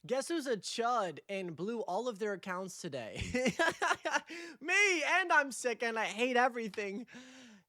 Guess who's a chud and blew all of their accounts today? Me, and I'm sick and I hate everything.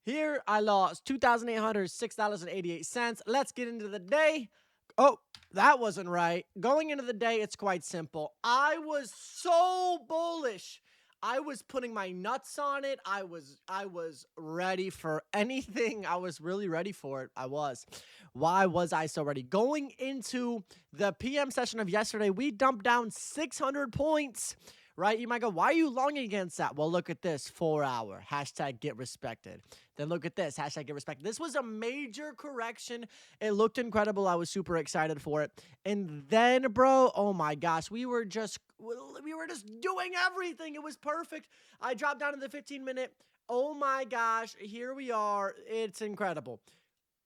Here I lost $2,806.88. Let's get into the day. Oh, that wasn't right. Going into the day, it's quite simple. I was so bullish. I was putting my nuts on it. I was ready for anything. I was really ready for it. I was. Why was I so ready? Going into the PM session of yesterday, we dumped down 600 points, right? You might go, why are you long against that? Well, look at this 4 hour hashtag get respected. Then look at this hashtag get respected. This was a major correction. It looked incredible. I was super excited for it. And then, bro, oh my gosh, we were just doing everything. It was perfect. I dropped down to the 15-minute. Oh my gosh, here we are. It's incredible.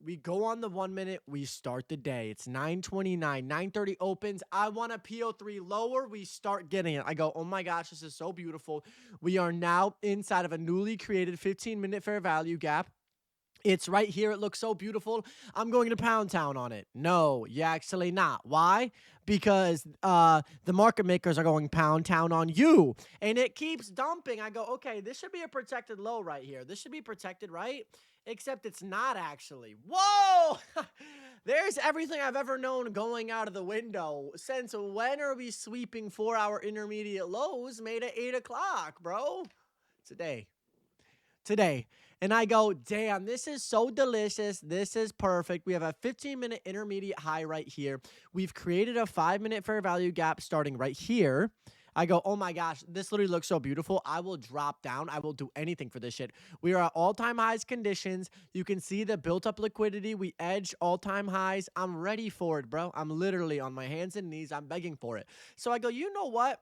We go on the 1 minute, we start the day. It's 9:29, 9:30 opens. I want a PO3 lower. We start getting it. I go, oh my gosh, this is so beautiful. We are now inside of a newly created 15-minute fair value gap. It's right here. It looks so beautiful. I'm going to Pound Town on it. No, you're actually not. Why? Because the market makers are going Pound Town on you. And it keeps dumping. I go, okay, this should be a protected low right here. This should be protected, right? Except it's not actually. Whoa! There's everything I've ever known going out of the window. Since when are we sweeping 4 hour intermediate lows made at 8 o'clock, bro? Today. And I go, damn, this is so delicious. This is perfect. We have a 15-minute intermediate high right here. We've created a 5-minute fair value gap starting right here. I go, oh my gosh, this literally looks so beautiful. I will drop down. I will do anything for this shit. We are at all-time highs conditions. You can see the built-up liquidity. We edge all-time highs. I'm ready for it, bro. I'm literally on my hands and knees. I'm begging for it. So I go, you know what?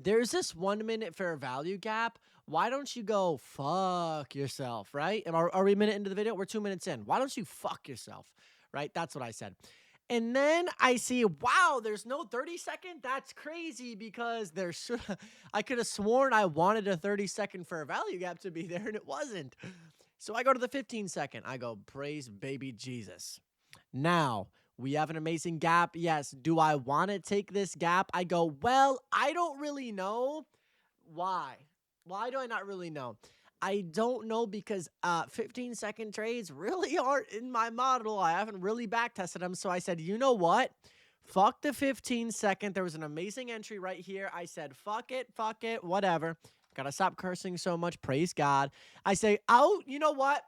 There's this 1 minute fair value gap. Why don't you go fuck yourself, right? And are we a minute into the video? We're 2 minutes in. Why don't you fuck yourself, right? That's what I said. And then I see, wow, there's no 30-second. That's crazy because there should. I could have sworn I wanted a 30-second fair value gap to be there, and it wasn't. So I go to the 15-second. I go, praise baby Jesus. Now, we have an amazing gap. Yes. Do I want to take this gap? I go, well, I don't really know. Why? Why do I not really know? I don't know because 15-second trades really aren't in my model. I haven't really back tested them. So I said, you know what? Fuck the 15-second. There was an amazing entry right here. I said, fuck it, whatever. Gotta stop cursing so much. Praise God. I say, oh, you know what?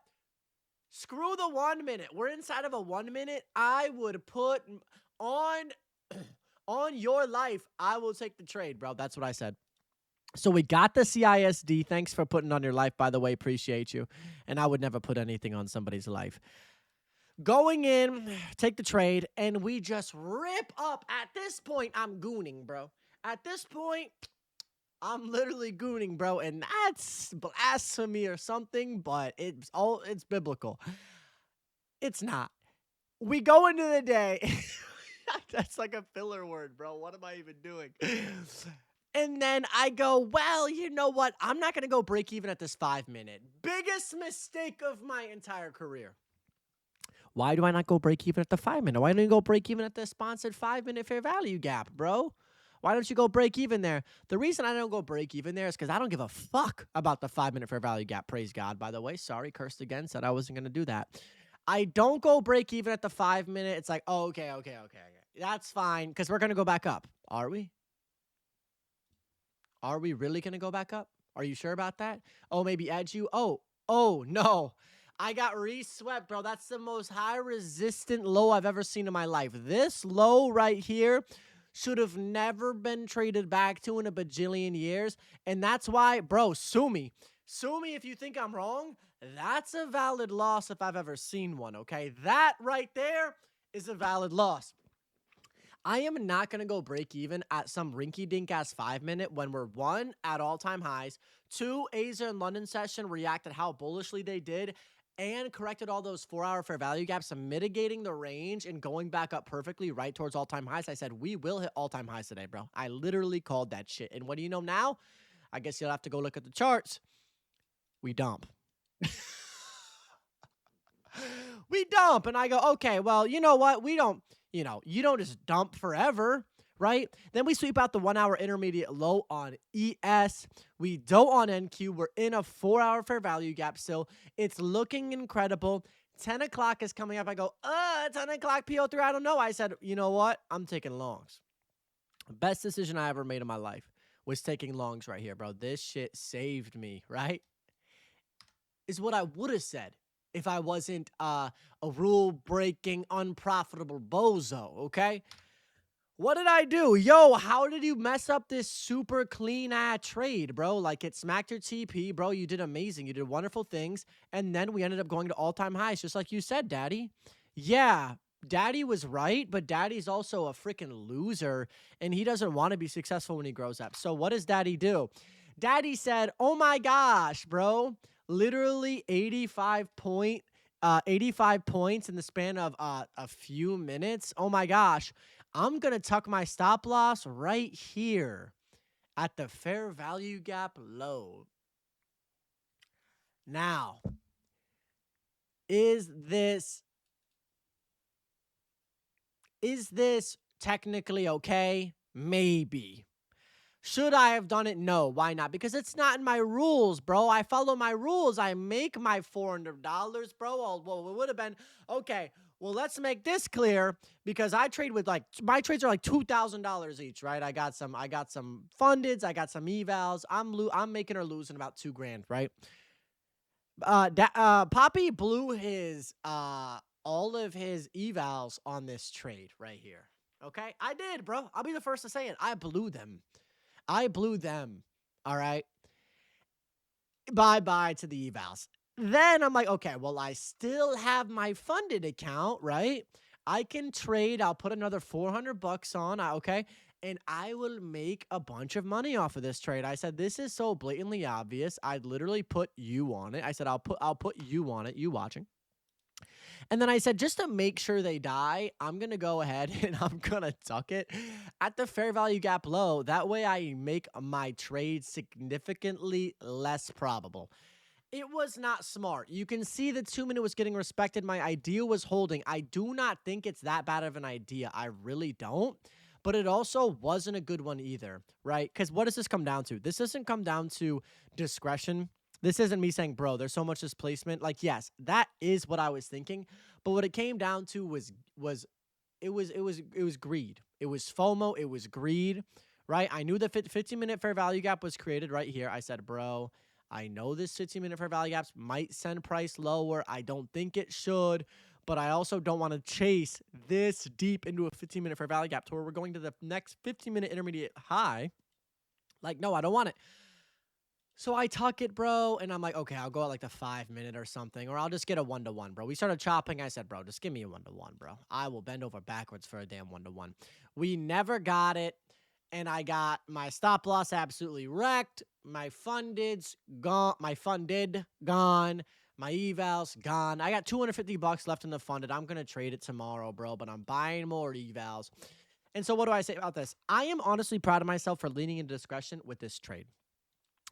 Screw the 1 minute. We're inside of a 1 minute. I would put on on your life. I will take the trade, bro. That's what I said. So we got the CISD. Thanks for putting on your life, by the way. Appreciate you. And I would never put anything on somebody's life. Going in, take the trade, and we just rip up. At this point, I'm gooning, bro. At this point, I'm literally gooning, bro, and that's blasphemy or something, but it's biblical. It's not. We go into the day. That's like a filler word, bro. What am I even doing? And then I go, well, you know what? I'm not going to go break even at this 5 minute. Biggest mistake of my entire career. Why do I not go break even at the 5 minute? Why don't you go break even at the sponsored 5 minute fair value gap, bro? Why don't you go break even there? The reason I don't go break even there is because I don't give a fuck about the 5 minute fair value gap. Praise God, by the way. Sorry, cursed again. Said I wasn't going to do that. I don't go break even at the 5 minute. It's like, oh, okay. That's fine because we're going to go back up. Are we? Are we really going to go back up? Are you sure about that? Oh, maybe edge you? Oh, no. I got re-swept, bro. That's the most high resistant low I've ever seen in my life. This low right here should have never been traded back to in a bajillion years. And that's why, bro, sue me. Sue me if you think I'm wrong. That's a valid loss if I've ever seen one, okay? That right there is a valid loss. I am not going to go break even at some rinky dink ass 5 minute when we're one at all time highs. Two, Asia and London session reacted how bullishly they did and corrected all those 4 hour fair value gaps and mitigating the range and going back up perfectly right towards all time highs. I said, we will hit all time highs today, bro. I literally called that shit. And what do you know now? I guess you'll have to go look at the charts. We dump. We dump. And I go, okay, well, you know what? We don't, you don't just dump forever, right? Then we sweep out the 1 hour intermediate low on ES. We don't on NQ. We're in a 4 hour fair value gap still. It's looking incredible. 10 o'clock is coming up. I go, 10 o'clock PO3. I don't know. I said, you know what? I'm taking longs. Best decision I ever made in my life was taking longs right here, bro. This shit saved me, right? Is what I would have said if I wasn't a rule-breaking, unprofitable bozo, okay? What did I do? Yo, how did you mess up this super clean trade, bro? Like, it smacked your TP, bro. You did amazing. You did wonderful things. And then we ended up going to all-time highs, just like you said, Daddy. Yeah, Daddy was right, but Daddy's also a freaking loser, and he doesn't want to be successful when he grows up. So what does Daddy do? Daddy said, oh my gosh, bro. Literally 85 points in the span of a few minutes. Oh my gosh. I'm going to tuck my stop loss right here at the fair value gap low. Now, is this technically okay? Maybe. Should I have done it? No. Why not? Because it's not in my rules, bro. I follow my rules. I make my $400, bro. Well, it would have been, okay, well, let's make this clear because I trade with my trades are like $2,000 each, right? I got some fundeds. I got some evals. I'm making or losing about $2,000, right? Poppy blew his, all of his evals on this trade right here. Okay. I did, bro. I'll be the first to say it. I blew them. All right. Bye-bye to the evals. Then I'm like, okay, well, I still have my funded account, right? I can trade. I'll put another $400 on, okay? And I will make a bunch of money off of this trade. I said, this is so blatantly obvious. I'd literally put you on it. I said, I'll put you on it, you watching. And then I said, just to make sure they die, I'm going to go ahead and I'm going to tuck it at the fair value gap low. That way I make my trade significantly less probable. It was not smart. You can see the 2-minute was getting respected. My idea was holding. I do not think it's that bad of an idea. I really don't. But it also wasn't a good one either, right? Because what does this come down to? This doesn't come down to discretion. This isn't me saying, bro, there's so much displacement. Like, yes, that is what I was thinking. But what it came down to was greed. It was FOMO. It was greed, right? I knew the 15-minute fair value gap was created right here. I said, bro, I know this 15-minute fair value gaps might send price lower. I don't think it should, but I also don't want to chase this deep into a 15-minute fair value gap to where we're going to the next 15-minute intermediate high. Like, no, I don't want it. So I tuck it, bro, and I'm like, okay, I'll go at like the 5-minute or something, or I'll just get a 1-to-1, bro. We started chopping. I said, bro, just give me a 1-to-1, bro. I will bend over backwards for a damn 1-to-1. We never got it, and I got my stop loss absolutely wrecked. My funded's gone. My funded gone. My evals gone. I got $250 left in the funded. I'm gonna trade it tomorrow, bro, but I'm buying more evals. And so what do I say about this? I am honestly proud of myself for leaning into discretion with this trade.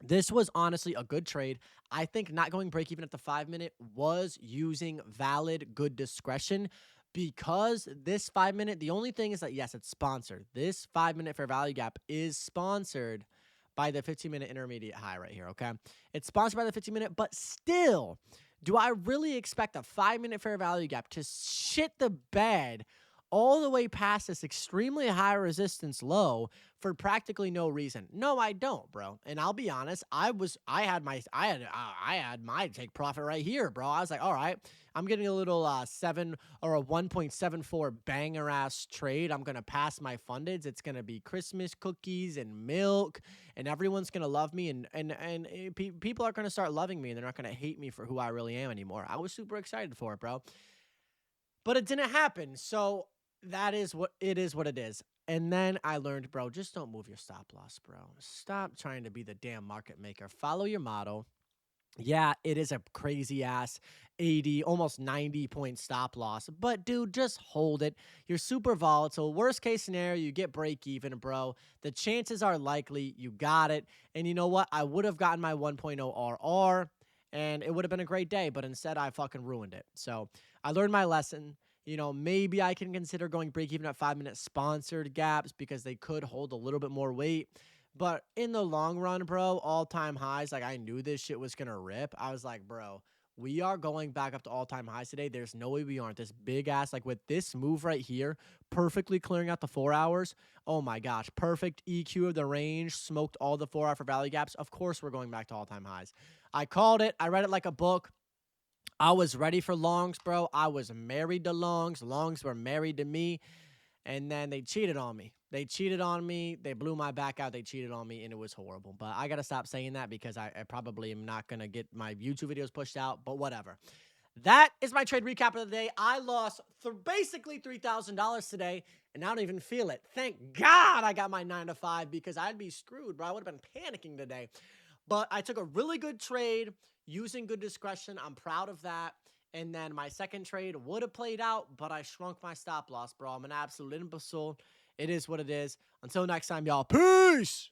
This was honestly a good trade. I think not going break even at the 5-minute was using valid, good discretion because this 5-minute, the only thing is that, yes, it's sponsored. This 5-minute fair value gap is sponsored by the 15-minute intermediate high right here, okay? It's sponsored by the 15-minute, but still, do I really expect a 5-minute fair value gap to shit the bed all the way past this extremely high resistance low for practically no reason? No, I don't, bro. And I'll be honest, I had my take profit right here, bro. I was like, all right, I'm getting a little 7 or a 1.74 banger ass trade. I'm gonna pass my fundeds. It's gonna be Christmas cookies and milk, and everyone's gonna love me, and people are gonna start loving me, and they're not gonna hate me for who I really am anymore. I was super excited for it, bro. But it didn't happen. So that is what it is. And then I learned, bro, just don't move your stop loss, bro. Stop trying to be the damn market maker. Follow your model. Yeah, it is a crazy ass 80, almost 90 point stop loss. But dude, just hold it. You're super volatile. Worst case scenario, you get break even, bro. The chances are likely you got it. And you know what? I would have gotten my 1.0 RR and it would have been a great day, but instead I fucking ruined it. So I learned my lesson. Maybe I can consider going break even at 5 minute sponsored gaps because they could hold a little bit more weight. But in the long run, bro, all time highs, like I knew this shit was going to rip. I was like, bro, we are going back up to all time highs today. There's no way we aren't. This big ass, like with this move right here, perfectly clearing out the 4 hours. Oh my gosh, perfect EQ of the range, smoked all the 4 hour for value gaps. Of course, we're going back to all time highs. I called it. I read it like a book. I was ready for longs, bro. I was married to longs. Longs were married to me. And then they cheated on me. They cheated on me. They blew my back out. They cheated on me, and it was horrible. But I got to stop saying that because I probably am not going to get my YouTube videos pushed out, but whatever. That is my trade recap of the day. I lost basically $3,000 today, and I don't even feel it. Thank God I got my 9 to 5 because I'd be screwed, bro. I would have been panicking today. But I took a really good trade using good discretion. I'm proud of that. And then my second trade would have played out, but I shrunk my stop loss, bro. I'm an absolute imbecile. It is what it is. Until next time, y'all. Peace!